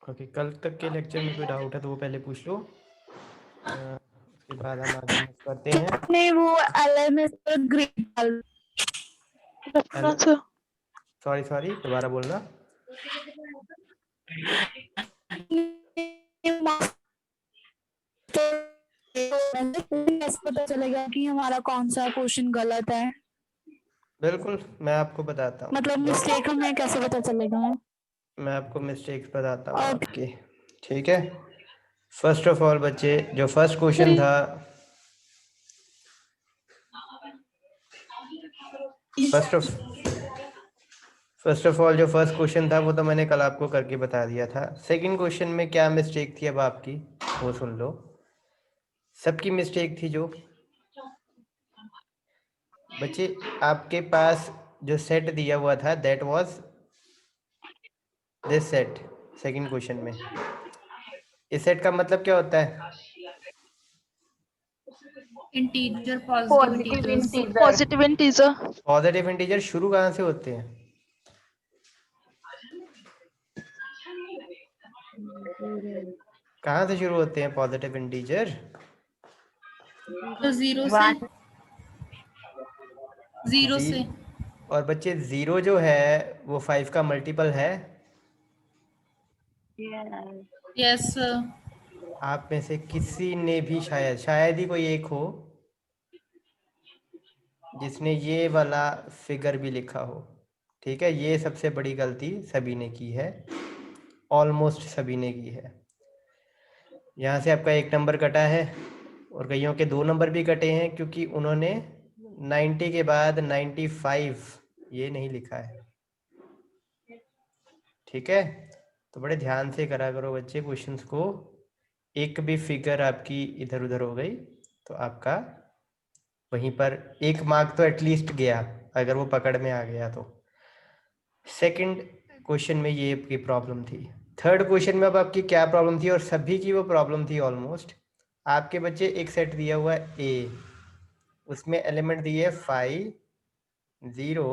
Okay, कल तक के लेक्चर में कोई डाउट है तो वो पहले पूछ लो, उसके बाद हम आगे मूव करते हैं। नहीं, वो LMS पर ग्रेड डाल। सॉरी दोबारा बोलना। कैसे पता चलेगा कि हमारा कौन सा क्वेश्चन गलत है? बिल्कुल, मैं आपको बताता हूँ। मतलब मिस्टेक हमें कैसे पता चलेगा? मैं आपको मिस्टेक्स बताता हूँ और आपके, ठीक है। फर्स्ट ऑफ ऑल बच्चे, जो फर्स्ट क्वेश्चन था, फर्स्ट ऑफ ऑल जो फर्स्ट क्वेश्चन था वो तो मैंने कल आपको करके बता दिया था। सेकंड क्वेश्चन में क्या मिस्टेक थी अब आपकी, वो सुन लो। सबकी मिस्टेक थी जो बच्चे, आपके पास जो सेट दिया हुआ था that was this set. Second question में इस सेट का मतलब क्या होता है? Integer, positive integer. Positive integer. Positive integer शुरू कहाँ से होते हैं? कहाँ से शुरू होते हैं पॉजिटिव इंटीजर? तो जीरो से, जीरो जी, से। और बच्चे जीरो जो है वो 5 का मल्टीपल है। यस। आप में से किसी ने भी शायद ही कोई एक हो जिसने ये वाला फिगर भी लिखा हो। ठीक है, ये सबसे बड़ी गलती सभी ने की है, ऑलमोस्ट सभी ने की है। यहाँ से आपका 1 नंबर कटा है और कईयों के 2 नंबर भी कटे हैं क्योंकि उन्होंने 90 के बाद 95 ये नहीं लिखा है। ठीक है, तो बड़े ध्यान से करा करो बच्चे क्वेश्चंस को। एक भी फिगर आपकी इधर उधर हो गई तो आपका वहीं पर 1 मार्क तो एटलीस्ट गया, अगर वो पकड़ में आ गया तो। सेकंड क्वेश्चन में ये आपकी प्रॉब्लम थी। थर्ड क्वेश्चन में अब आपकी क्या प्रॉब्लम थी, और सभी की वो प्रॉब्लम थी ऑलमोस्ट। आपके बच्चे एक सेट दिया हुआ है ए, उसमें एलिमेंट दिए 5, 0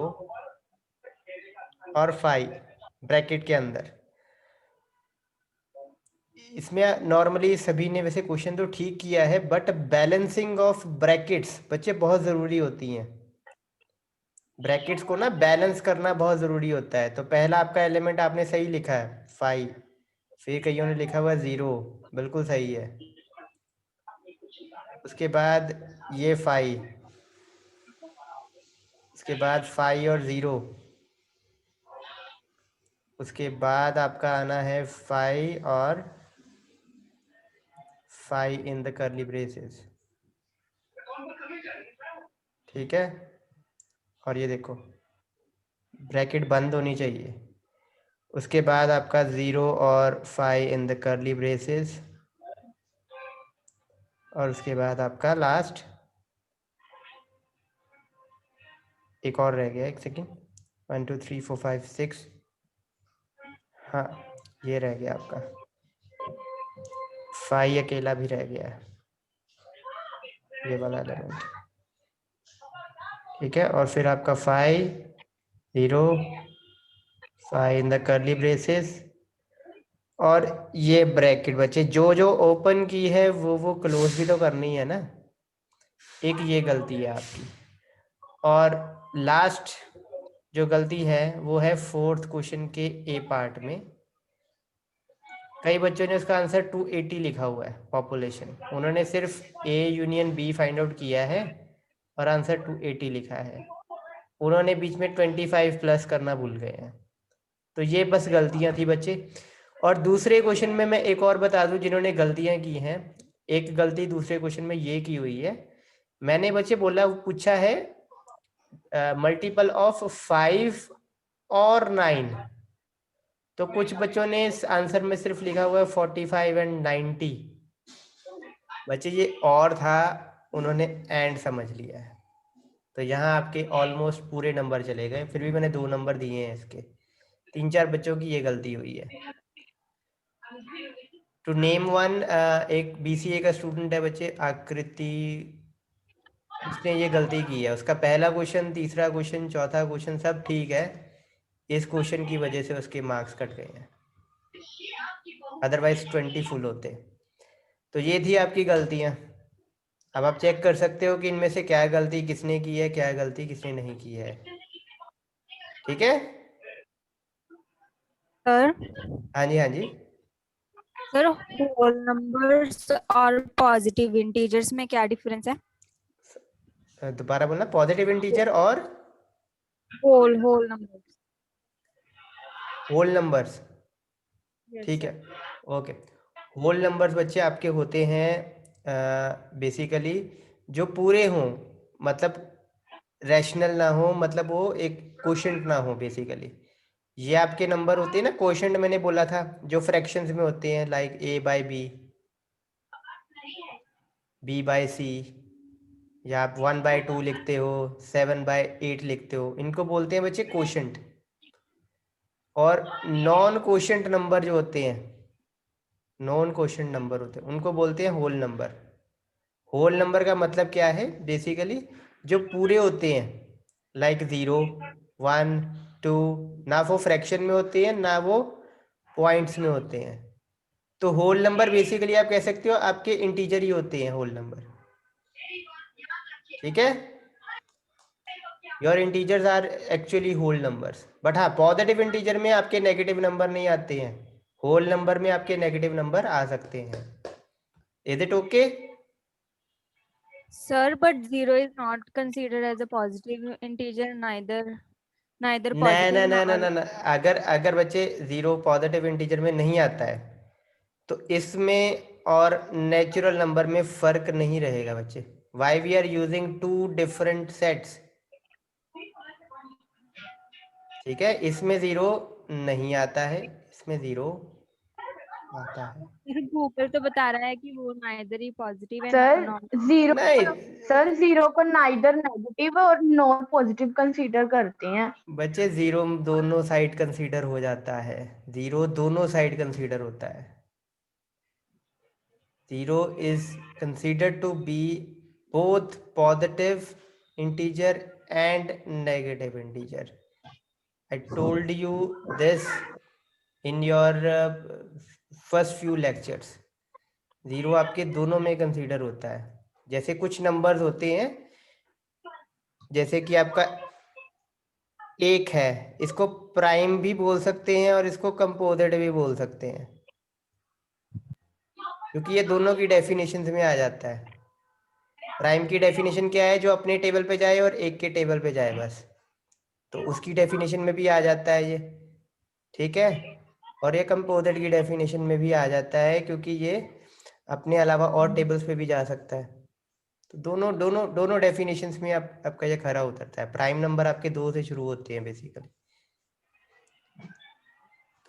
और 5 ब्रैकेट के अंदर। इसमें नॉर्मली सभी ने वैसे क्वेश्चन तो ठीक किया है, बट बैलेंसिंग ऑफ ब्रैकेट्स बच्चे बहुत ज़रूरी होती हैं। ब्रैकेट्स को ना बैलेंस करना बहुत ज़रूरी होता है। तो पहला आपका एलिमेंट आपने सही लिखा है 5, फिर कईयों ने लिखा हुआ 0, बिल्कुल सही है। उसके बाद ये 5, उसके बाद 5 और 0, उसके बाद आपका आना है 5 और 5 इन द कर्ली ब्रेसेस। ठीक है, और ये देखो ब्रैकेट बंद होनी चाहिए। उसके बाद आपका 0 और 5 इन द कर्ली ब्रेसेस, और उसके बाद आपका लास्ट एक और रह गया, एक सेकेंड, 1 2 3 4 5 6, हाँ ये रह गया आपका 5 अकेला भी रह गया है, ये वाला एलिमेंट। ठीक है, और फिर आपका 5 0 5 इन द कर्ली ब्रेसेस, और ये ब्रैकेट बच्चे जो जो ओपन की है वो क्लोज भी तो करनी है ना। एक ये गलती है आपकी। और लास्ट जो गलती है वो है फोर्थ क्वेश्चन के ए पार्ट में। कई बच्चों ने उसका आंसर 280 लिखा हुआ है पॉपुलेशन, उन्होंने सिर्फ A union B find out किया है और आंसर 280 लिखा है। उन्होंने बीच में 25 प्लस करना भूल गए हैं। तो ये बस गलतियां थी बच्चे। और दूसरे क्वेश्चन में मैं एक और बता दूं जिन्होंने गलतियां की हैं। एक गलती दूसरे क्वेश्चन में ये की हुई है, मैंने बच्चे बोला पूछा है मल्टीपल ऑफ 5 और 9, तो कुछ बच्चों ने इस आंसर में सिर्फ लिखा हुआ है 45 एंड 90। बच्चे ये और था, उन्होंने एंड समझ लिया है, तो यहाँ आपके ऑलमोस्ट पूरे नंबर चले गए। फिर भी मैंने 2 नंबर दिए हैं इसके। 3-4 बच्चों की ये गलती हुई है। टू नेम वन, एक BCA का स्टूडेंट है बच्चे, आकृति, उसने ये गलती की है। उसका पहला क्वेश्चन, तीसरा क्वेश्चन, चौथा क्वेश्चन सब ठीक है, इस क्वेश्चन की वजह से उसके मार्क्स कट गए हैं। अदरवाइज 20 फुल होते। तो ये थी आपकी गलतियां। अब आप चेक कर सकते हो कि इनमें से क्या गलती किसने की है, क्या गलती किसने नहीं की है। ठीक है। सर हाँ जी, हाँ जी। सर होल नंबर्स और पॉजिटिव इंटीजर्स में क्या डिफरेंस है? दोबारा बोलना, पॉजिटिव इंटीजर और whole numbers. Whole numbers. Yes ठीक है, सर। ओके। होल नंबर्स बच्चे आपके होते हैं बेसिकली जो पूरे हों, मतलब रैशनल ना हो, मतलब वो एक क्वोशंट ना हो बेसिकली। ये आपके नंबर होते हैं ना, क्वोशंट मैंने बोला था, जो फ्रैक्शंस में होते हैं, लाइक A/B, B/C, या आप 1/2 लिखते हो, 7/8 लिखते हो, इनको बोलते हैं बच्चे क्वोशंट। और नॉन क्वोशंट नंबर जो होते हैं, नॉन क्वोशंट नंबर होते हैं, उनको बोलते हैं होल नंबर। होल नंबर का मतलब क्या है बेसिकली, जो पूरे होते हैं, लाइक 0, 1, 2, ना वो फ्रैक्शन में होते हैं ना वो पॉइंट्स में होते हैं। तो होल नंबर बेसिकली आप कह सकते हो आपके इंटीजर ही होते हैं होल नंबर। ठीक है, your integers are actually whole numbers. But हाँ, पॉजिटिव इंटीजर में आपके नेगेटिव नंबर नहीं आते हैं, होल नंबर में आपके नेगेटिव नंबर आ सकते हैं। Is it okay? Sir, but zero is not considered as a positive integer, neither ना positive ना ना ना nor ना ना, अगर अगर बच्चे जीरो पॉजिटिव इंटीजर में नहीं आता है तो इसमें और नेचुरल नंबर में फर्क नहीं रहेगा बच्चे। Why we are using two different sets. ठीक है, इसमें जीरो नहीं आता है, इसमें जीरो आता है। गूगल तो बता रहा है कि वो neither he positive and sir not. Zero नहीं सर जीरो को नाइदर नेगेटिव और नॉन पॉजिटिव कंसीडर करते हैं। बच्चे, जीरो दोनों साइड कंसीडर हो जाता है, जीरो दोनों साइड कंसीडर होता है। Zero is considered to be both positive integer and negative integer. I told you this in your first few lectures. Zero आपके दोनों में कंसीडर होता है। जैसे कुछ नंबर्स होते हैं, जैसे कि आपका एक है, इसको प्राइम भी बोल सकते हैं और इसको कंपोजिट भी बोल सकते हैं, क्योंकि ये दोनों की डेफिनेशंस में आ जाता है। प्राइम की डेफिनेशन क्या है, जो अपने टेबल पे जाए और एक के टेबल पे जाए बस, तो उसकी डेफिनेशन में भी आ जाता है ये। ठीक है, और ये कंपोजिट की डेफिनेशन में भी आ जाता है, क्योंकि ये अपने अलावा और टेबल्स पे भी जा सकता है। तो दोनों दोनों दोनों डेफिनेशंस में आपका ये खरा उतरता है। प्राइम नंबर आपके 2 से शुरू होते हैं बेसिकली।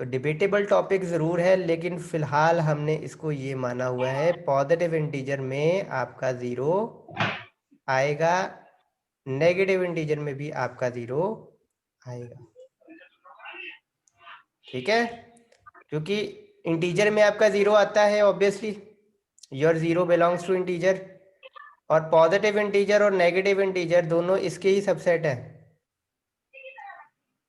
तो डिबेटेबल टॉपिक ज़रूर है, लेकिन फिलहाल हमने इसको ये माना हुआ है, पॉजिटिव इंटीजर में आपका ज़ीरो आएगा, नेगेटिव इंटीजर में भी आपका ज़ीरो आएगा। ठीक है, क्योंकि इंटीजर में आपका ज़ीरो आता है obviously, your zero belongs to integer, और पॉजिटिव इंटीजर और नेगेटिव इंटीजर दोनों इसके ही सबसेट है।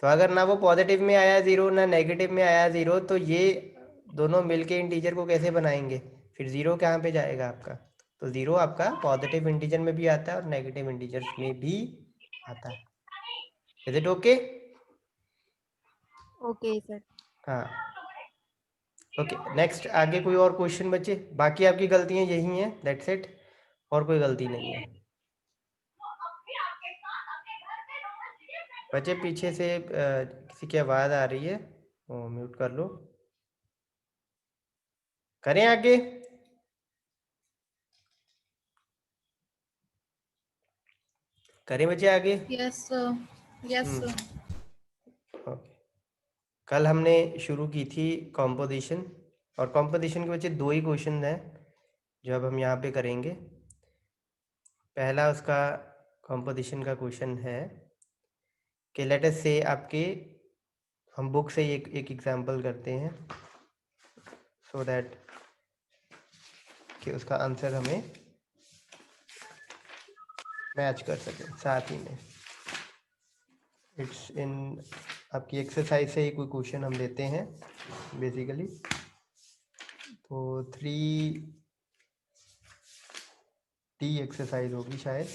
तो अगर ना वो पॉजिटिव में आया ज़ीरो ना नेगेटिव में आया ज़ीरो, तो ये दोनों मिलके इंटीजर को कैसे बनाएंगे, फिर ज़ीरो कहाँ पे जाएगा आपका। तो ज़ीरो आपका पॉजिटिव इंटीजर में भी आता है और नेगेटिव इंटीजर्स में भी आता है। Is it okay? Okay sir. हाँ, ओके। नेक्स्ट, आगे कोई और क्वेश्चन बच्चे? बाकी आपकी गलतियाँ यही हैं, दैट्स इट, और कोई गलती नहीं है बच्चे। पीछे से किसी की आवाज़ आ रही है, वो म्यूट कर लो। करें आगे? करें बच्चे आगे? Yes, sir. Yes, sir. Okay. कल हमने शुरू की थी कॉम्पोजिशन, और कॉम्पोजिशन के बच्चे 2 ही क्वेश्चन हैं जो अब हम यहाँ पे करेंगे। पहला उसका कॉम्पोजिशन का क्वेश्चन है कि लेट अस से आपके, हम बुक से एक एग्जांपल करते हैं सो दैट कि उसका आंसर हमें मैच कर सके साथ ही में। इट्स इन आपकी एक्सरसाइज से ही कोई क्वेश्चन हम लेते हैं बेसिकली। तो 3D एक्सरसाइज होगी शायद।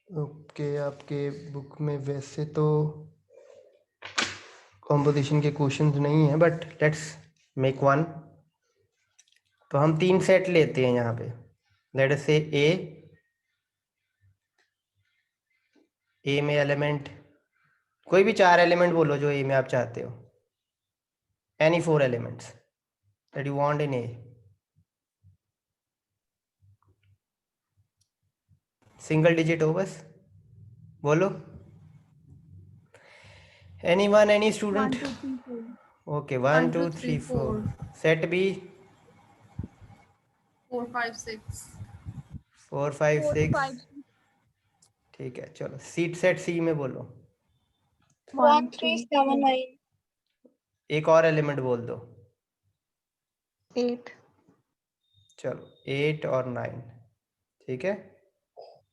ओके, आपके बुक में वैसे तो कंपोजिशन के क्वेश्चंस नहीं है, बट लेट्स मेक वन। तो हम 3 सेट लेते हैं यहाँ पे। लेट अस से ए में एलिमेंट, कोई भी 4 एलिमेंट बोलो जो ए में आप चाहते हो, any 4 elements that you want in A. Single digit हो बस, बोलो। Anyone, any student? 1 2 3 4 Okay, 1 2 3 4 set B 4 5 6 4 5 4 6। 5 ठीक है, चलो सीट सेट सी में बोलो। 1 3 7 9 एक और एलिमेंट बोल दो। 8 चलो 8 और 9, ठीक है।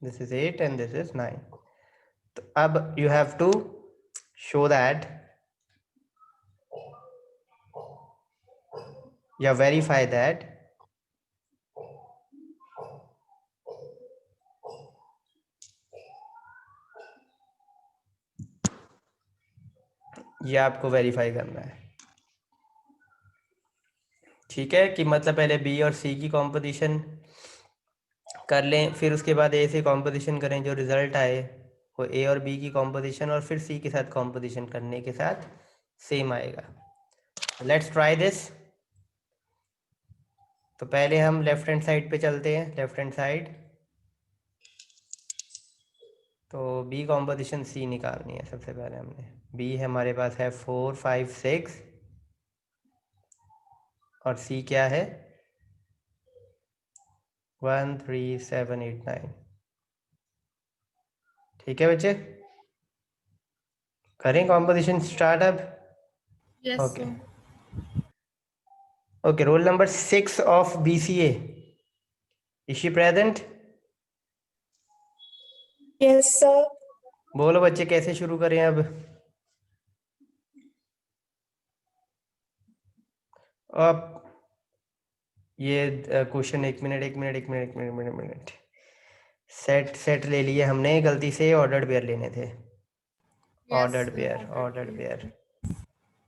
This is 8 and this is 9। तो अब you have to show that या वेरीफाई दैट ये आपको वेरीफाई करना है, ठीक है। कि मतलब पहले बी और सी की कॉम्पोजिशन कर लें, फिर उसके बाद ए से कॉम्पोजिशन करें, जो रिजल्ट आए वो ए और बी की कॉम्पोजिशन और फिर सी के साथ कॉम्पोजिशन करने के साथ सेम आएगा। Let's try this. तो पहले हम लेफ्ट हैंड साइड पे चलते हैं, लेफ्ट हैंड साइड। तो बी कॉम्पोजिशन सी निकालनी है सबसे पहले हमने। बी हमारे पास है 4 5 6 और सी क्या है 1 3 7 8 9। ठीक है बच्चे, करें कॉम्पोजिशन स्टार्ट अब। Yes, okay sir. Okay, roll number 6 of BCA, is she present? Yes sir बोलो बच्चे कैसे शुरू करें अब। अब ये क्वेश्चन, एक मिनट। सेट ले लिए हमने, गलती से ऑर्डर्ड पेयर लेने थे। Yes, ordered sir. Pair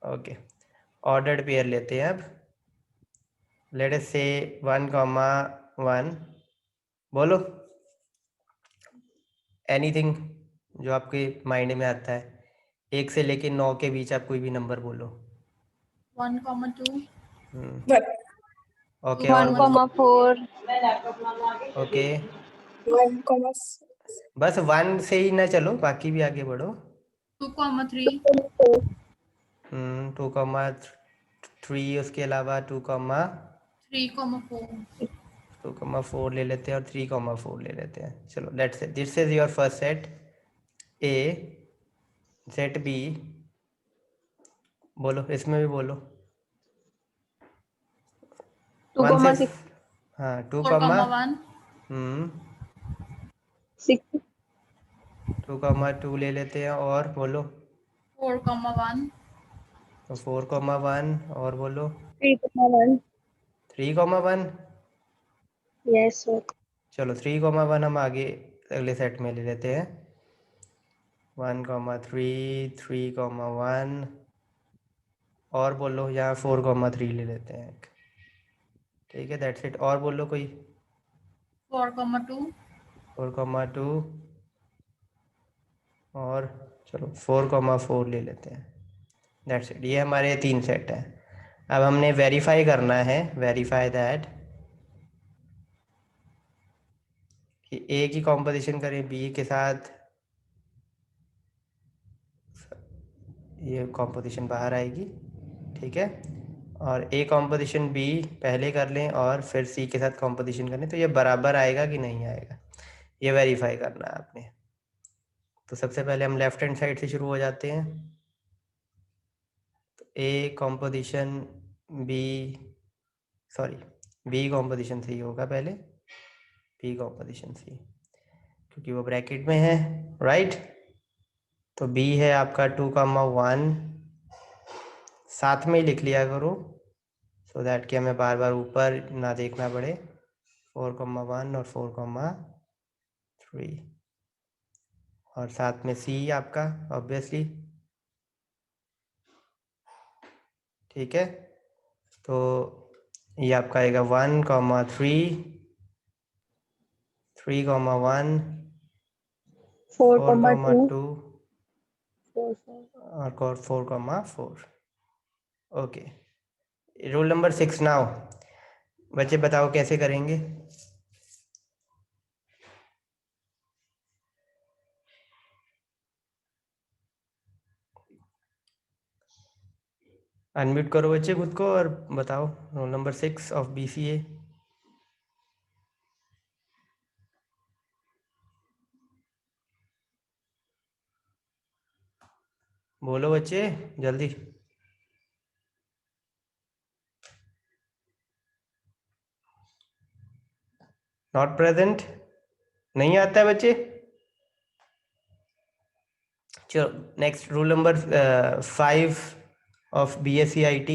okay, ordered pair लेते हैं अब। लेट अस से 1,1 बोलो एनीथिंग जो आपके माइंड में आता है। 1 से लेके 9 के बीच आप कोई भी नंबर बोलो। 1, 2. ओके, 1, और 4 ओके 1 बस 1 से ही ना चलो, बाकी भी आगे बढ़ो। 2, 3. 2,3, उसके अलावा 3, 4. 2,4 ले लेते हैं और 3,4 ले लेते हैं। चलो let's say this is your first set A, set B बोलो, इसमें भी बोलो। 2, 1 से 6 हाँ 2, 4, 1. 6 2,2 ले लेते हैं और बोलो। 4, 1. तो 4,1 और बोलो। 3, 3,1। यस सर चलो 3,1 हम आगे अगले सेट में ले लेते हैं। 1,3 3,1 और बोलो, यहाँ 4,3 ले लेते हैं। ठीक है, दैट्स इट। और बोलो कोई। 4, 2. 4,2 और चलो 4,4 ले लेते हैं। दैट्स इट, ये हमारे 3 सेट हैं। अब हमने वेरीफाई करना है, वेरीफाई दैट ए की कॉम्पोजिशन करें बी के साथ, ये कॉम्पोजिशन बाहर आएगी, ठीक है। और ए कॉम्पोजिशन बी पहले कर लें और फिर सी के साथ कॉम्पोजिशन करें, तो ये बराबर आएगा कि नहीं आएगा, ये वेरीफाई करना है आपने। तो सबसे पहले हम लेफ्ट हैंड साइड से शुरू हो जाते हैं। तो A composition B, sorry B composition C होगा पहले, बी कॉम्पोजिशन सी, क्योंकि वो ब्रैकेट में है, राइट। तो बी है आपका 2,1, साथ में ही लिख लिया करो सो दैट कि हमें बार बार ऊपर ना देखना पड़े। 4,1 और 4,3, और साथ में सी आपका ऑब्वियसली, ठीक है। तो ये आपका आएगा 1,3, 3,1, 4,2 और 4,4। Okay, roll number 6 now. बच्चे बताओ कैसे करेंगे। अनम्यूट करो बच्चे खुद को और बताओ रोल नंबर 6 ऑफ BCA। बोलो बच्चे जल्दी। नॉट प्रेजेंट, नहीं आता है बच्चे। चलो next, roll number 5 of BSc IT,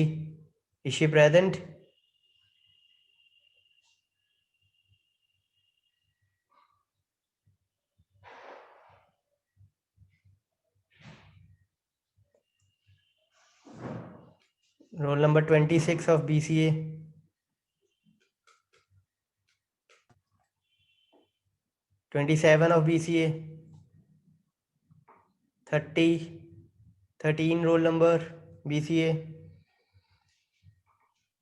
is she present? Roll number 26 of BCA, 27 of BCA, 13 roll number BCA।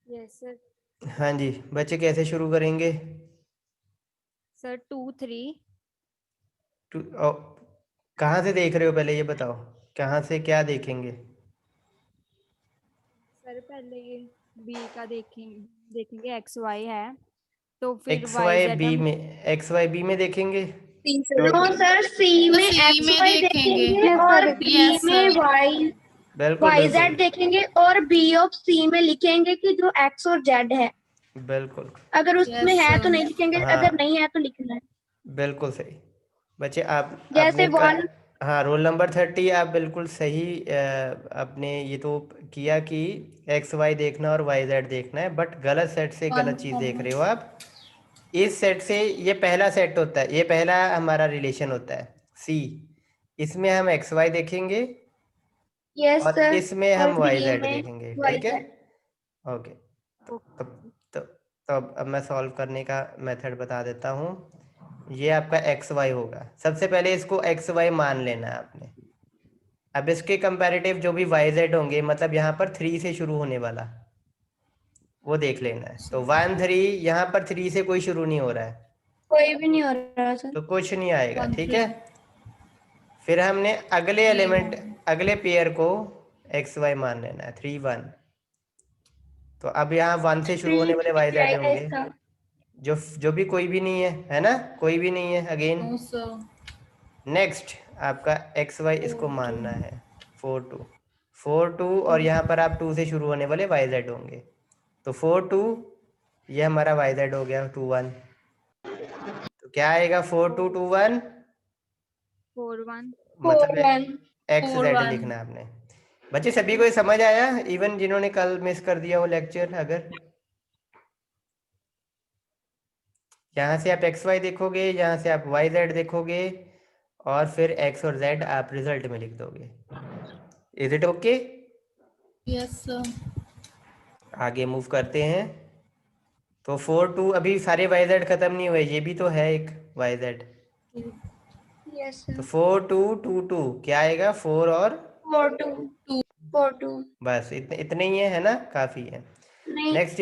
Yes sir. हाँ जी बच्चे, कैसे शुरू करेंगे? सर 2 3। कहाँ से देख रहे हो पहले ये बताओ, कहाँ से क्या देखेंगे? सर पहले ये बी का देखेंगे एक्स वाई है, तो फिर X Y Y Z B हम में, एक्स वाई बी में देखेंगे। नो सर, सी तो में सी एक्स में वाई देखेंगे। देखेंगे और बी यस में सर। वाई बिल्कुल वाई जेड बिल्कुल देखेंगे और बी ऑफ सी में लिखेंगे कि जो एक्स और जेड है, बिल्कुल। अगर उसमें यस है तो सर। नहीं लिखेंगे, हाँ अगर नहीं है तो लिखना है। बिल्कुल सही बच्चे, आप जैसे आपने 1 हाँ रोल नंबर 30 आप बिल्कुल सही आपने ये तो किया कि एक्स वाई देखना और वाई जेड देखना है, बट गलत सेट से गलत चीज़ देख रहे हो आप। इस सेट से, ये पहला सेट होता है, ये पहला हमारा रिलेशन होता है सी, इसमें हम एक्स वाई देखेंगे यस और सर, इसमें और हम वाई बी जेड में देखेंगे, वाई ठीक है। जेड। ओके, तो अब मैं सॉल्व करने का मेथड बता देता हूँ। ये आपका एक्स वाई होगा, सबसे पहले इसको एक्स वाई मान लेना है आपने। अब इसके कंपैरेटिव जो भी वाई जेड होंगे, मतलब यहाँ पर 3 से शुरू होने वाला, वो देख लेना है। तो 1 3, यहाँ पर 3 से कोई शुरू नहीं हो रहा है, कोई भी नहीं हो रहा सर। तो कुछ नहीं आएगा, 1 ठीक 3 है। फिर हमने अगले 3 एलिमेंट, 1। अगले पेयर को एक्स वाई मान लेना है, 3 1। तो अब यहाँ 1 से शुरू 3 होने वाले वाई क्या जेड आएगा होंगे, इसका? जो जो भी कोई भी नहीं है ना, कोई भी नहीं है अगेन। No sir. नेक्स्ट आपका एक्स वाई इसको 4 2। मानना है, 4 2 और यहाँ पर आप 2 से शुरू होने वाले वाई जेड होंगे। तो 4 2, ये हमारा वाई जेड हो गया 2 1। तो क्या आएगा 4 2 2 1, 4 1। मतलब 4 1। X 4 Z 1। लिखना है आपने। बच्चे सभी को ये समझ आया, इवन जिन्होंने कल मिस कर दिया वो लेक्चर? अगर यहाँ से आप एक्स वाई देखोगे, यहाँ से आप वाई जेड देखोगे, और फिर एक्स और जेड आप रिजल्ट में लिख दोगे। Is it okay? Yes sir. आगे मूव करते हैं। तो 4 2, अभी सारे वाई जेड खत्म नहीं हुए, ये भी तो है एक वाई जेड। यस तो सर। 4 2 2 2 क्या आएगा, 4 और 4 2 4 2 बस इतने ही है ना, काफ़ी है। नहीं। Next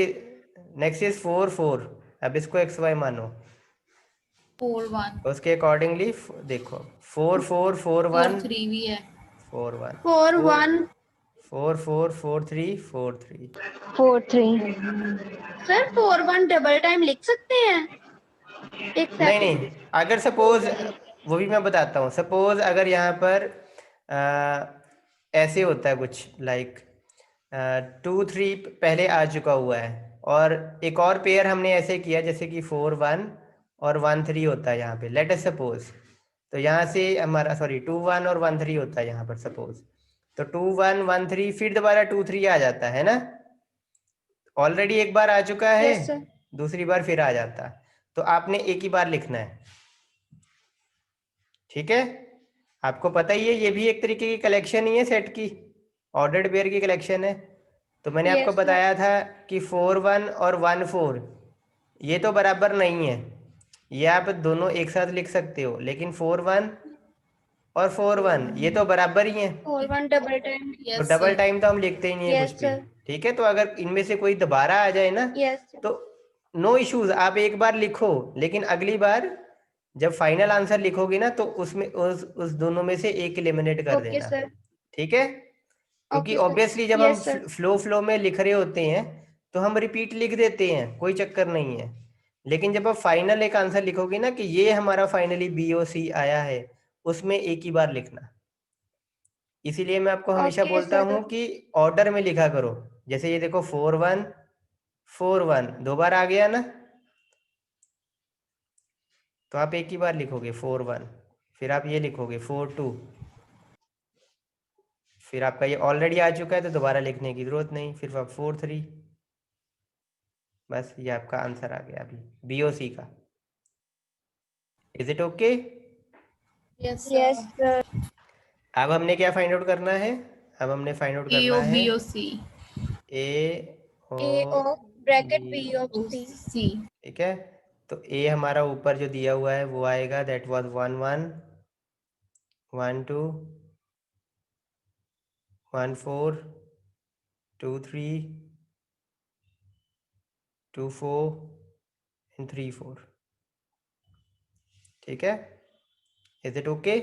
is 4 4। अब इसको एक्स वाई मानो, 4 1 उसके अकॉर्डिंगली देखो 4 4 4 4 1 3 भी है। 4 1 4 1 4 4 4 3 4 3। 4 3। सर 4 1 डबल टाइम लिख सकते हैं? एक नहीं सेकंड। नहीं, अगर सपोज, वो भी मैं बताता हूँ, सपोज अगर यहाँ पर ऐसे होता है कुछ लाइक 2 3 पहले आ चुका हुआ है, और एक और पेयर हमने ऐसे किया जैसे कि 4 1 और 1 3 होता है यहाँ पे, लेट अस सपोज। तो यहाँ से हमारा सॉरी 2 1 और 1 3 होता है यहाँ पर सपोज। तो 2 1 1 3 फिर दोबारा 2 3 आ जाता है ना, ऑलरेडी एक बार आ चुका है, यस सर। दूसरी बार फिर आ जाता है। तो आपने एक ही बार लिखना है, ठीक है। आपको पता ही है ये भी एक तरीके की कलेक्शन ही है सेट की, ऑर्डर्ड पेयर की कलेक्शन है। तो मैंने आपको यस सर। बताया था कि 4 1 और 1 4 ये तो बराबर नहीं है, ये आप दोनों एक साथ लिख सकते हो, लेकिन 4 1 और 4 1 ये तो बराबर ही हैं। 4 1 डबल टाइम। तो यस डबल सर। टाइम तो हम लिखते ही नहीं है कुछ यस भी, सर। ठीक है। तो अगर इनमें से कोई दोबारा आ जाए ना, यस। तो नो इश्यूज, आप एक बार लिखो, लेकिन अगली बार जब फाइनल आंसर लिखोगे ना, तो उसमें उस दोनों में से एक एलिमिनेट कर ओके देना, सर। ठीक है। क्योंकि ओके सर। ऑब्वियसली जब हम यस सर। फ्लो में लिख रहे होते हैं तो हम रिपीट लिख देते हैं, कोई चक्कर नहीं है। लेकिन जब आप फाइनल एक आंसर लिखोगे ना कि ये हमारा फाइनली BOC आया है, उसमें एक ही बार लिखना। इसीलिए मैं आपको हमेशा ओके बोलता सर। हूँ कि ऑर्डर में लिखा करो। जैसे ये देखो 4 1 4 1 दो बार आ गया ना, तो आप एक ही बार लिखोगे 4 1, फिर आप ये लिखोगे 4 2, फिर आपका ये ऑलरेडी आ चुका है तो दोबारा लिखने की जरूरत नहीं, फिर आप 4 3, बस ये आपका आंसर आ गया अभी BOC का। Is it okay? Yes yes sir. Sir. अब हमने क्या फाइंड आउट करना है? अब हमने फाइंड आउट A करना of है B O C A O A of bracket B, B of O C. C ठीक है। तो A हमारा ऊपर जो दिया हुआ है वो आएगा, दैट वाज 1 1 1 2 1 4 2 3 2 4 एंड 3 4, ठीक है। Is it okay?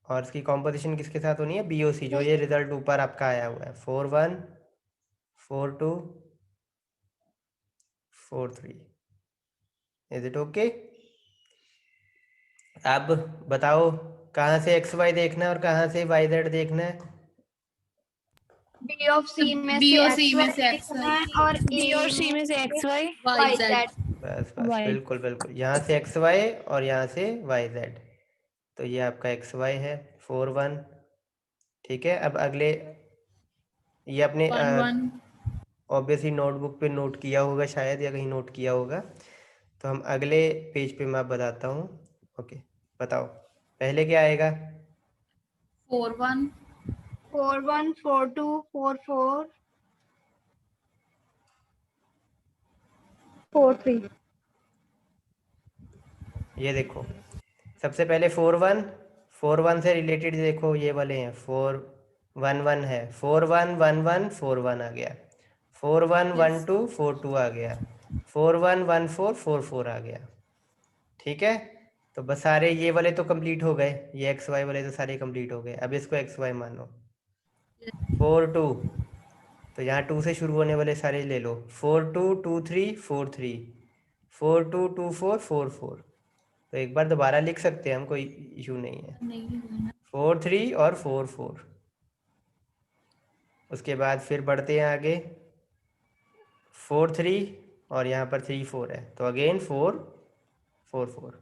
और इसकी कॉम्पोजिशन किसके साथ होनी है? BOC, जो ये रिजल्ट ऊपर आपका आया हुआ है 4 1 4 2 4 3। Is it okay? अब बताओ कहाँ से XY देखना है और कहाँ से YZ देखना है? बी ऑफ सी में B से O C एक्स में वाई से X लिखना Y है और बी और ए सी में से X Y, Y Y Z Z. बस बस, वाई। बिल्कुल बिल्कुल, यहाँ से XY और यहाँ से YZ। तो ये आपका XY है 4 1, ठीक है। अब अगले, ये अपने 1 1 ऑब्वियसली नोटबुक पे नोट किया होगा शायद, या कहीं नोट किया होगा। तो हम अगले पेज पे मैं बताता हूँ। ओके, बताओ पहले क्या आएगा? 4 1 4 1 4 2 4 4 4 3। ये देखो, सबसे पहले 4 1, 4 1 से रिलेटेड देखो, ये वाले हैं 4 1 1 है, 4 1 1 1 4 1 आ गया, 4 1 1 Yes 2 4 2 आ गया, 4 1 1 4 4 4 आ गया, ठीक है। तो बस सारे ये वाले तो कंप्लीट हो गए, ये XY वाले तो सारे कंप्लीट हो गए। अब इसको XY मानो। 4 2, तो यहाँ 2 से शुरू होने वाले सारे ले लो, 4 2 2 3 4 3 4 2 2 4 4 4। तो एक बार दोबारा लिख सकते हैं हम, कोई इशू नहीं है। नहीं होना 4 3 और 4 4। उसके बाद फिर बढ़ते हैं आगे, 4 3 और यहाँ पर 3 4 है, तो अगेन 4 4 4।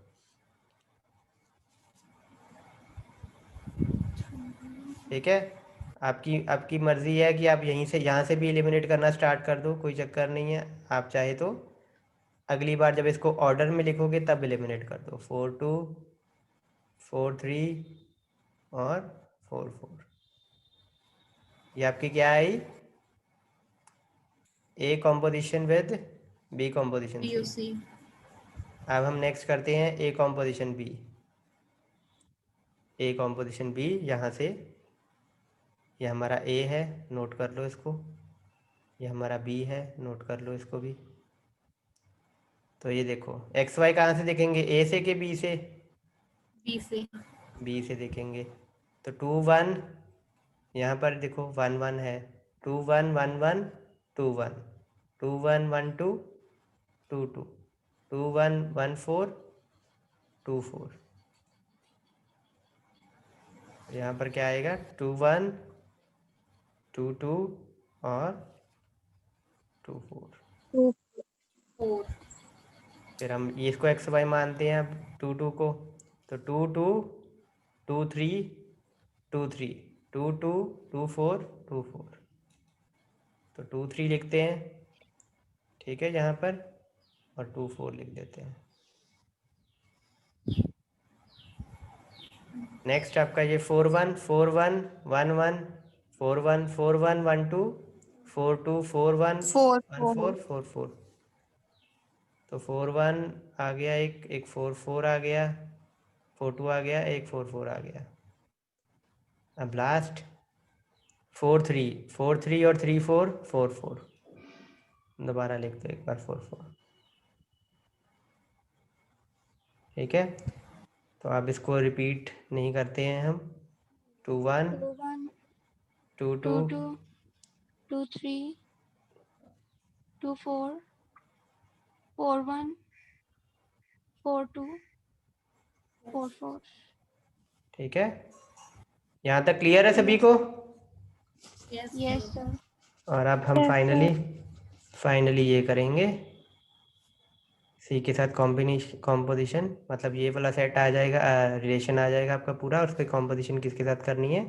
ठीक है। आपकी आपकी मर्ज़ी है कि आप यहीं से, यहाँ से भी एलिमिनेट करना स्टार्ट कर दो, कोई चक्कर नहीं है। आप चाहे तो अगली बार जब इसको ऑर्डर में लिखोगे तब एलिमिनेट कर दो, 4 2 4 3 और 4 4। ये आपकी क्या आई? A composition with B composition B O C। C अब हम नेक्स्ट करते हैं A composition B। A composition B, यहाँ से ये हमारा A है, नोट कर लो इसको। ये हमारा B है, नोट कर लो इसको भी। तो ये देखो एक्स वाई कहाँ से देखेंगे, ए से कि बी से? बी से। बी से देखेंगे। तो 2 1, यहाँ पर देखो 1 1 है, 2 1 1 1 2 1, 2 1 1 2 2 2, 2 1 1 4 2 4। यहाँ पर क्या आएगा, 2 1 2 2 और 2 4। 4। फिर हम ये इसको एक्स वाई मानते हैं अब 2 2 को, तो 2 2 2 3 2 3 2 2 2 4 2 4, तो 2 3 लिखते हैं, ठीक है यहाँ पर, और 2 4 लिख देते हैं। नेक्स्ट आपका ये 4 1 4 1 1 1 4 1 4 1 1 2 4 2 4 1 4 1 4 4 4, तो 4 1 आ गया, एक 4 4 आ गया, 4 2 आ गया, एक 4 4 आ गया। अब लास्ट 4 3 4 3 और 3 4 4 4, दोबारा लिख दो एक बार 4 4, ठीक है। तो अब इसको रिपीट नहीं करते हैं हम, 2 1 2 1 2 2 2 2 2 3 2 4 4 1 4 2 4 4। ठीक है, यहाँ तक क्लियर है सभी को? Yes sir. और अब हम फाइनली ये करेंगे सी के साथ कॉम्पोजिशन, मतलब ये वाला सेट आ जाएगा, रिलेशन आ जाएगा आपका पूरा, और उसकी कॉम्पोजिशन किसके साथ करनी है,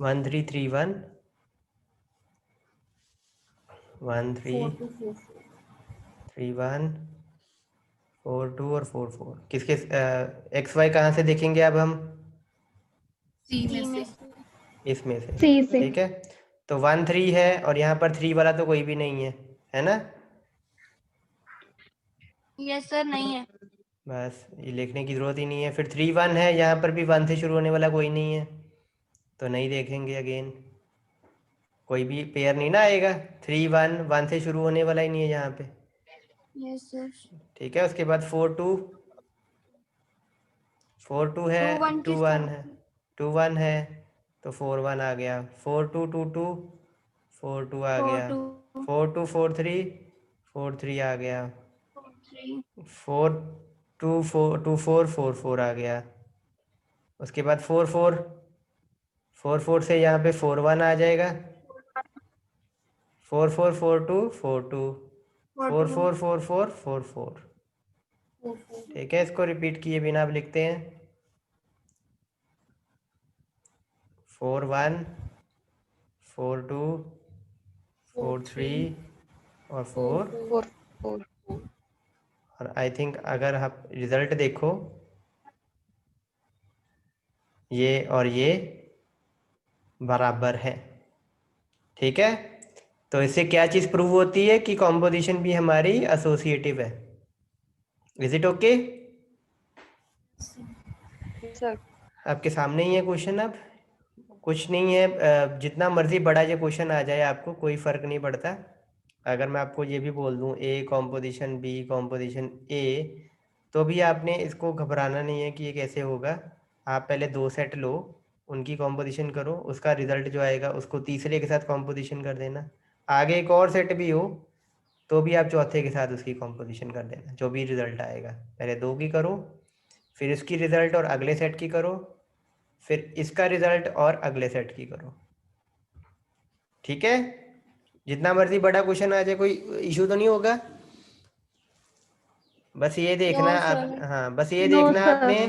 1 3 3 1 1 3 4 2 4 3 1 4 2 और 4 4, किसके एक्स वाई कहाँ से देखेंगे अब हम, सी सी में में से। से। इसमें से, सी से। ठीक है। तो 1 3 है और यहाँ पर 3 वाला तो कोई भी नहीं है ना? यस सर, नहीं है। बस ये लिखने की ज़रूरत ही नहीं है। फिर 3 1 है, यहाँ पर भी 1 से शुरू होने वाला कोई नहीं है, तो नहीं देखेंगे अगेन, कोई भी पेयर नहीं ना आएगा। 3 1 1 से शुरू होने वाला ही नहीं है यहाँ पे, यस सर। ठीक है। उसके बाद 4 2 है, 2 1 2 के 1 साथ। है, 2 1 है, तो 4 1 आ गया, 4 2 2 2 4 2 आ 4 गया, 2 4 2 4 3 4 3 आ गया, 4 3 4 2 4 2 4 4 4 आ गया। उसके बाद 4 4 से यहाँ पे 4 1 आ जाएगा, 4 4 4 2 4 2 4 4 4 4 4 4 4, 4 4। ठीक है। इसको रिपीट किए बिना आप लिखते हैं 4 1 4 2 4 3 और 4। 4 4। और आई थिंक अगर आप रिजल्ट देखो, ये और ये बराबर है, ठीक है। तो इससे क्या चीज़ प्रूव होती है कि कॉम्पोजिशन भी हमारी एसोसिएटिव है। Is it okay? सर आपके सामने ही है क्वेश्चन, अब कुछ नहीं है, जितना मर्जी बड़ा ये क्वेश्चन आ जाए आपको कोई फ़र्क नहीं पड़ता। अगर मैं आपको ये भी बोल दूं ए कॉम्पोजिशन बी कॉम्पोजिशन ए, तो भी आपने इसको घबराना नहीं है कि ये कैसे होगा। आप पहले 2 सेट लो, उनकी कॉम्पोजिशन करो, उसका रिजल्ट जो आएगा उसको तीसरे के साथ कॉम्पोजिशन कर देना। आगे एक और सेट भी हो तो भी आप चौथे के साथ उसकी कॉम्पोजिशन कर देना, जो भी रिजल्ट आएगा। पहले 2 की करो, फिर इसकी रिजल्ट और अगले सेट की करो, फिर इसका रिजल्ट और अगले सेट की करो, ठीक है। जितना मर्जी बड़ा क्वेश्चन आ जाए कोई इशू तो नहीं होगा। बस ये देखना नो आप, सर। हाँ बस ये नो देखना सर। आपने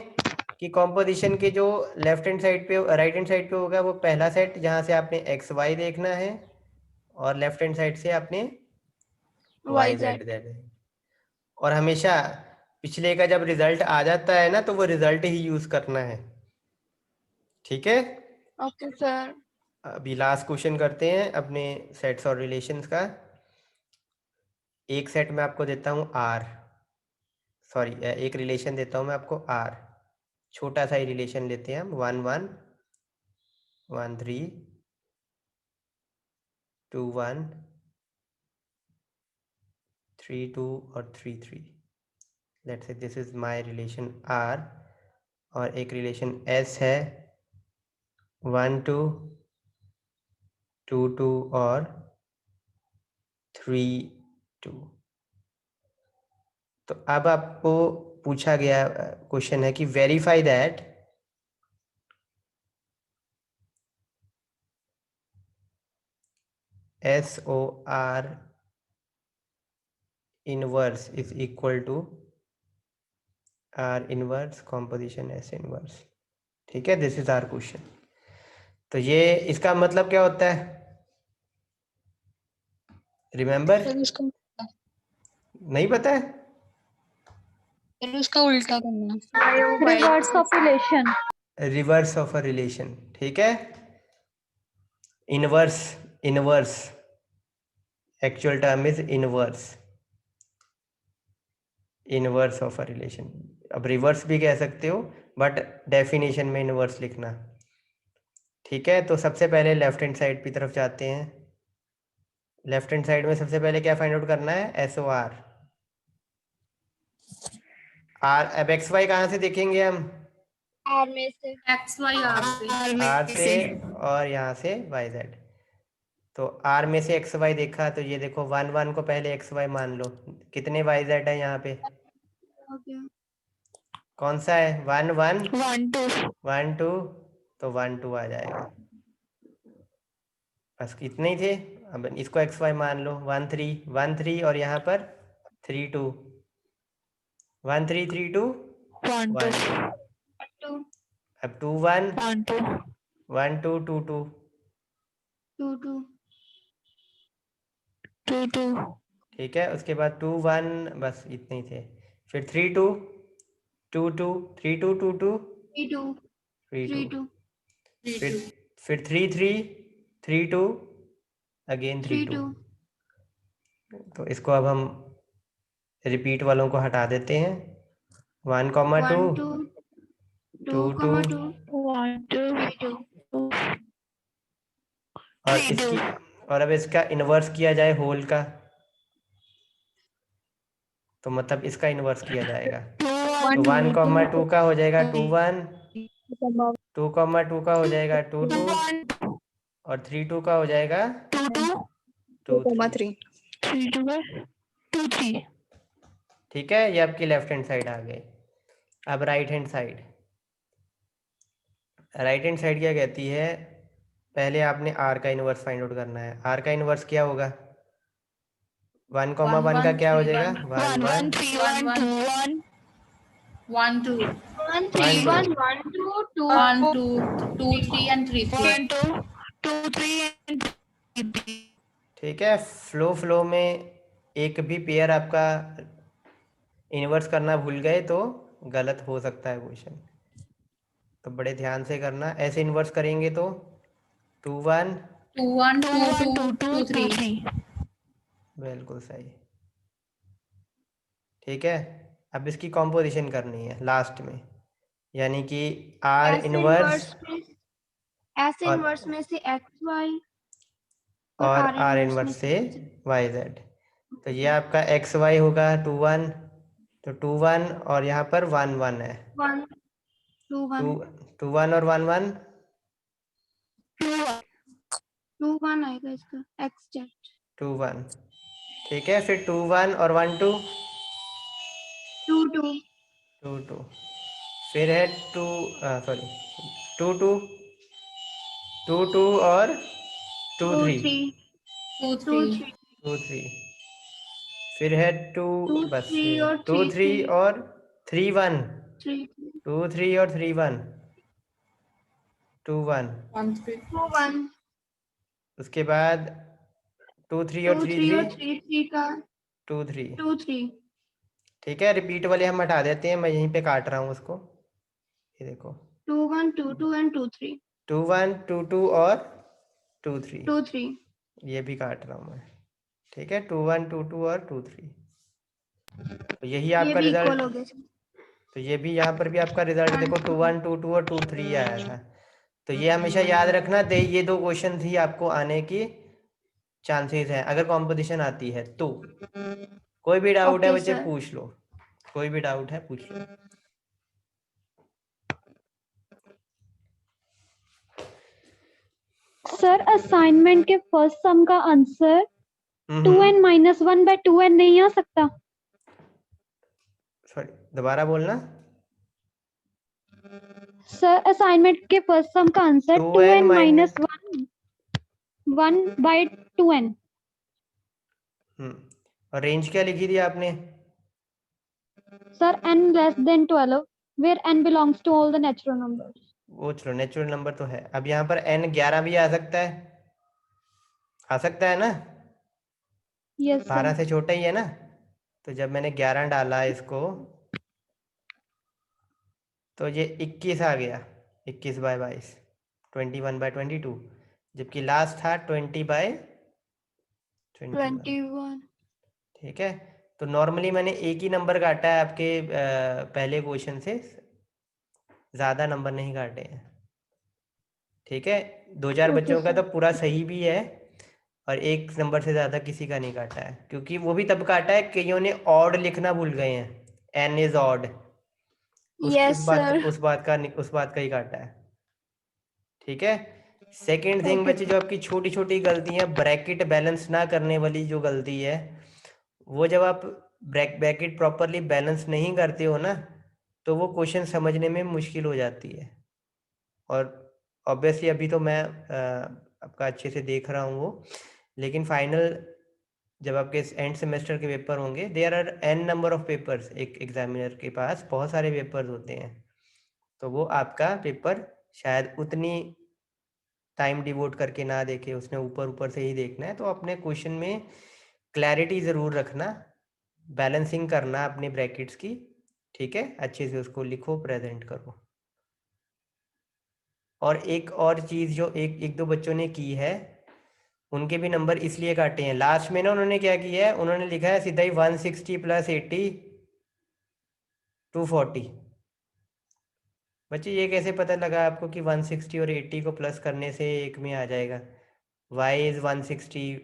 कि कॉम्पोजिशन के जो लेफ्ट हैंड साइड पे राइट हैंड साइड पे होगा वो पहला सेट जहाँ से आपने एक्स वाई देखना है, और लेफ्ट हैंड साइड से आपने वाई जेड YZ। देना है। और हमेशा पिछले का जब रिजल्ट आ जाता है ना तो वो रिजल्ट ही यूज करना है, ठीक है। Okay sir. अभी लास्ट क्वेश्चन करते हैं अपने सेट्स और रिलेशंस का। एक सेट में आपको देता हूँ आर, सॉरी एक रिलेशन देता हूँ मैं आपको आर, छोटा सा ही रिलेशन लेते हैं हम, 1 1 1 3 2 1 3 2 और 3 3, let's say this is my relation R और एक रिलेशन S है 1 2 2 2 और 3 2। तो अब आपको पूछा गया क्वेश्चन है कि verify that SOR inverse is equal to R inverse composition S inverse. ठीक है, दिस इज आवर क्वेश्चन। तो ये इसका मतलब क्या होता है, रिमेम्बर? फिर उसका नहीं पता है? फिर उसका उल्टा करना। Reverse of relation. Reverse of a relation. ठीक है, inverse, inverse actual term is inverse, inverse of a relation. अब रिवर्स भी कह सकते हो बट डेफिनेशन में इनवर्स लिखना। ठीक है, तो सबसे पहले लेफ्ट हैंड साइड की तरफ जाते हैं। लेफ्ट हैंड साइड में सबसे पहले क्या फाइंड आउट करना है, SOR। आर, अब एक्स वाई कहाँ से देखेंगे हम, आर में से एक्स वाई आर से आर से और यहाँ से वाई जेड। तो आर में से एक्स वाई देखा तो ये देखो 1 1 को पहले एक्स वाई मान लो, कितने वाई जेड है यहाँ पे, कौन सा है, 1 1 1 2, तो 1 2 आ जाएगा। बस इतने ही थे। अब इसको एक्स वाई मान लो, 1 3 1 3 और यहाँ पर 3 2, 1 3 3 2 1 2। अब 2 1 1 2 2 2 ठीक है, उसके बाद 2 1, बस इतने ही थे। फिर 3 2 2 2 3 2 2 2 3 2, फिर 3 3 3 2 अगेन 3 2। तो इसको अब हम रिपीट वालों को हटा देते हैं, 1 2 2 2 और इसकी, और अब इसका इन्वर्स किया जाए होल का, तो मतलब इसका इन्वर्स किया जाएगा। तो 1 2 का हो जाएगा 2 1, 2 2 का हो जाएगा 2 2 और 3 2 का हो जाएगा 2 3। ठीक है, ये आपकी लेफ्ट हैंड साइड आ गई। अब right hand side, right hand side क्या कहती है, पहले आपने आर का इन्वर्स फाइंड आउट करना है। आर का इन्वर्स क्या होगा, 1 1 का क्या हो जाएगा, 1 1 1 2 3 1 1 2 2 1 2 2 3 and 3 3 ठीक है, फ्लो में एक भी पेयर आपका इन्वर्स करना भूल गए तो गलत हो सकता है क्वेश्चन, तो बड़े ध्यान से करना। ऐसे इन्वर्स करेंगे तो 2 1, 2 1 2 2 2 3 बिल्कुल सही। ठीक है, अब इसकी कॉम्पोजिशन करनी है लास्ट में, यानी कि आर इनवर्स ऐसे और इनवर्स में से एक्स वाई और आर इनवर्स से वाई जेड। तो ये आपका एक्स वाई होगा 2 1, तो 2 1 और यहाँ पर 1 1 है, 1 2 1 2 1 और 1 1 2 1 आएगा इसका एक्स जेड 2 1। ठीक है, फिर 2 1 और 1 2 2 2 2 2, फिर है 2 सॉरी 2 2 2 2 और 2 2 3 3 2 2 3 3 2 3, फिर है 2 2 बस 3 और 2 3 3 और 3 1 3 2 3 और 3 1 2 1। 1 3 2 1 उसके बाद 2 3 और 2 3 3 और 3 3 3 का 2 3। 2 3 ठीक है, रिपीट वाले हम हटा देते हैं, मैं यहीं पे काट रहा हूँ उसको, ये देखो 2 1 2 2 and 2 3 2 1 2 2 और 2 3, 2 3 ये भी काट रहा हूँ मैं। ठीक है, 2 1 2 2 और 2 3, तो यही ये आपका भी इक्वल रिजल्ट। हो गया। तो ये भी यहाँ पर भी आपका रिजल्ट देखो 2 1 2 2 और 2 3 आया था। तो ये हमेशा याद रखना, दे ये दो क्वेश्चन ही आपको आने की चांसेस है अगर कॉम्पिटिशन आती है तो। कोई भी डाउट है ओके बच्चे सर। पूछ लो। कोई भी डाउट है पूछ लो। सर असाइनमेंट के फर्स्ट सम का answer 2n minus 1 bye 2n नहीं आ सकता? सॉरी, दोबारा बोलना। सर असाइनमेंट के फर्स्ट सम का answer 2n minus 1 bye 2n। और रेंज क्या लिखी थी आपने? Sir n less than 12 where n belongs to all the natural numbers। वो चलो नेचुरल नंबर तो है। अब यहाँ पर n 11 भी आ सकता है ना? Yes 12 sir. से छोटा ही है ना? तो जब मैंने 11 डाला इसको तो ये 21 आ गया, 21 बाय 22, 21 बाय 22, जबकि लास्ट था 20 बाय 21। ठीक है, तो नॉर्मली मैंने एक ही नंबर काटा है आपके पहले क्वेश्चन से, ज़्यादा नंबर नहीं काटे हैं। ठीक है, 2000 बच्चों का तो पूरा सही भी है और एक नंबर से ज़्यादा किसी का नहीं काटा है, क्योंकि वो भी तब काटा है कईयों ने ऑड लिखना भूल गए हैं, n is odd, yes sir. उस बात का ही काटा है। ठीक है, सेकेंड थिंग बच्चे, जो आपकी छोटी छोटी गलतियां, ब्रैकेट बैलेंस ना करने वाली जो गलती है, वो जब आप ब्रैकेट प्रॉपरली बैलेंस नहीं करते हो ना, तो वो क्वेश्चन समझने में मुश्किल हो जाती है। और ऑब्वियसली अभी तो मैं आपका अच्छे से देख रहा हूँ वो, लेकिन फाइनल जब आपके एंड सेमेस्टर के पेपर होंगे, there are n number of papers, एक एग्जामिनर के पास बहुत सारे पेपर्स होते हैं, तो वो आपका पेपर शायद उतनी टाइम डिवोट करके ना देखे, उसने ऊपर ऊपर से ही देखना है। तो अपने क्वेश्चन में क्लैरिटी ज़रूर रखना, बैलेंसिंग करना अपने ब्रैकेट्स की। ठीक है, अच्छे से उसको लिखो, प्रेजेंट करो। और एक और चीज़ जो एक दो बच्चों ने की है, उनके भी नंबर इसलिए काटे हैं लास्ट में ना, उन्होंने क्या किया है, उन्होंने लिखा है सीधा ही 160 प्लस 80 240। बच्चे ये कैसे पता लगा आपको कि 160 और 80 को प्लस करने से एक में आ जाएगा? y इज़ 160,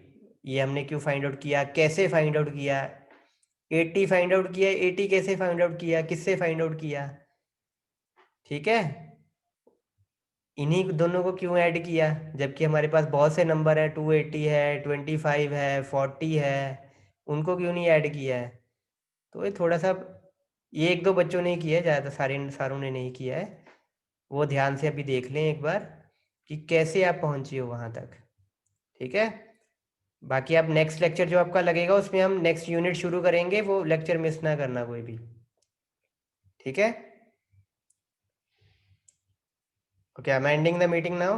ये हमने क्यों फाइंड आउट किया, कैसे फाइंड आउट किया? 80 फाइंड आउट किया, 80 कैसे फाइंड आउट किया, किससे फाइंड आउट किया? ठीक है, इन्हीं दोनों को क्यों ऐड किया, जबकि हमारे पास बहुत से नंबर है, 280 है, 25 है, 40 है, उनको क्यों नहीं ऐड किया है? तो ये थोड़ा सा, ये एक दो बच्चों ने किया है, ज़्यादा सारों ने नहीं किया है। वो ध्यान से अभी देख लें एक बार कि कैसे आप पहुँचे हो वहाँ तक। ठीक है, बाकी आप नेक्स्ट लेक्चर जो आपका लगेगा उसमें हम नेक्स्ट यूनिट शुरू करेंगे, वो लेक्चर मिस ना करना कोई भी। ठीक है, okay, I am ending the meeting now.